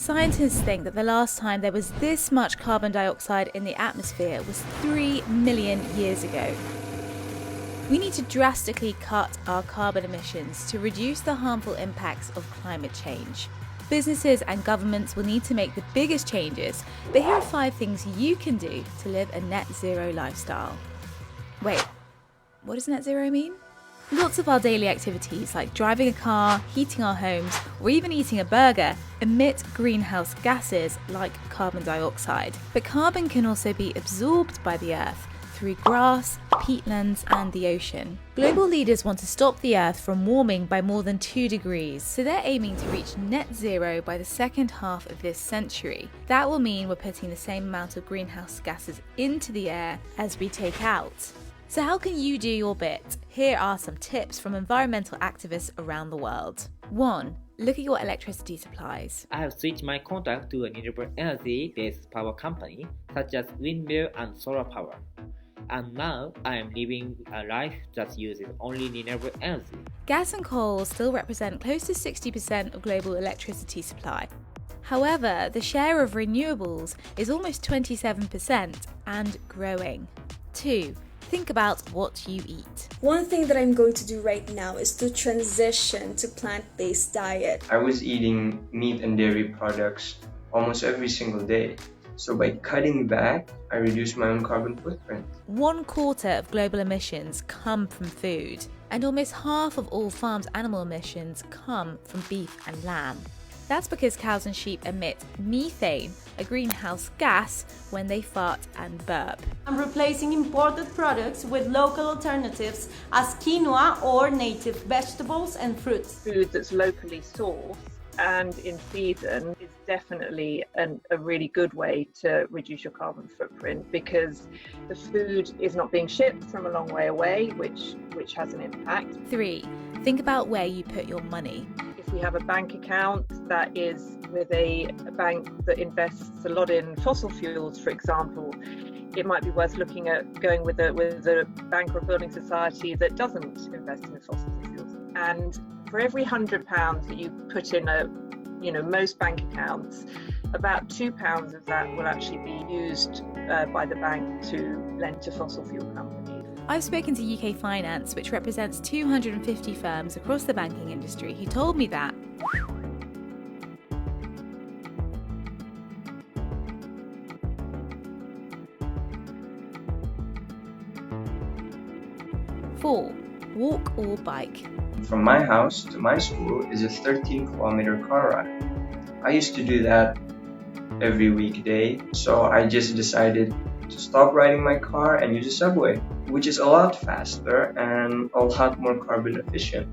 Scientists think that the last time there was this much carbon dioxide in the atmosphere was 3 million years ago. We need to drastically cut our carbon emissions to reduce the harmful impacts of climate change. Businesses and governments will need to make the biggest changes, but here are 5 things you can do to live a net zero lifestyle. Wait, what does net zero mean? Lots of our daily activities, like driving a car, heating our homes, or even eating a burger, emit greenhouse gases like carbon dioxide. But carbon can also be absorbed by the Earth through grass, peatlands, and the ocean. Global leaders want to stop the Earth from warming by more than 2 degrees, so they're aiming to reach net zero by the second half of this century. That will mean we're putting the same amount of greenhouse gases into the air as we take out. So how can you do your bit? Here are some tips from environmental activists around the world. 1. Look at your electricity supplies. I have switched my contact to a renewable energy-based power company, such as windmill and solar power. And now I am living a life that uses only renewable energy. Gas and coal still represent close to 60% of global electricity supply. However, the share of renewables is almost 27% and growing. 2. Think about what you eat. One thing that I'm going to do right now is to transition to plant-based diet. I was eating meat and dairy products almost every single day. So by cutting back, I reduce my own carbon footprint. 1/4 of global emissions come from food, and almost half of all farmed animal emissions come from beef and lamb. That's because cows and sheep emit methane, a greenhouse gas, when they fart and burp. I'm replacing imported products with local alternatives as quinoa or native vegetables and fruits. Food that's locally sourced and in season is definitely a really good way to reduce your carbon footprint, because the food is not being shipped from a long way away, which has an impact. 3. Think about where you put your money. If we have a bank account that is with a bank that invests a lot in fossil fuels, for example, it might be worth looking at going with a bank or a building society that doesn't invest in fossil fuels. And for every £100 that you put in most bank accounts, about £2 of that will actually be used by the bank to lend to fossil fuel companies. I've spoken to UK Finance, which represents 250 firms across the banking industry, who told me that. 4. Walk or bike. From my house to my school is a 13-kilometer car ride. I used to do that every weekday, so I just decided to stop riding my car and use a subway, which is a lot faster and a lot more carbon efficient.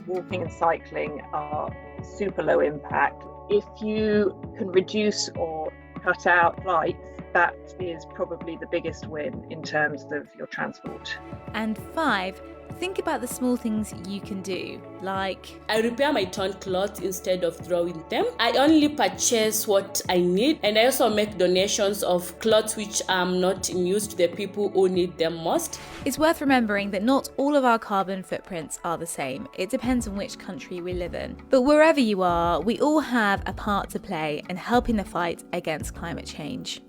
Walking and cycling are super low impact. If you can reduce or cut out flights, that is probably the biggest win in terms of your transport. And 5. Think about the small things you can do, like I repair my torn clothes instead of throwing them. I only purchase what I need, and I also make donations of clothes which are not in use to the people who need them most. It's worth remembering that not all of our carbon footprints are the same. It depends on which country we live in. But wherever you are, we all have a part to play in helping the fight against climate change.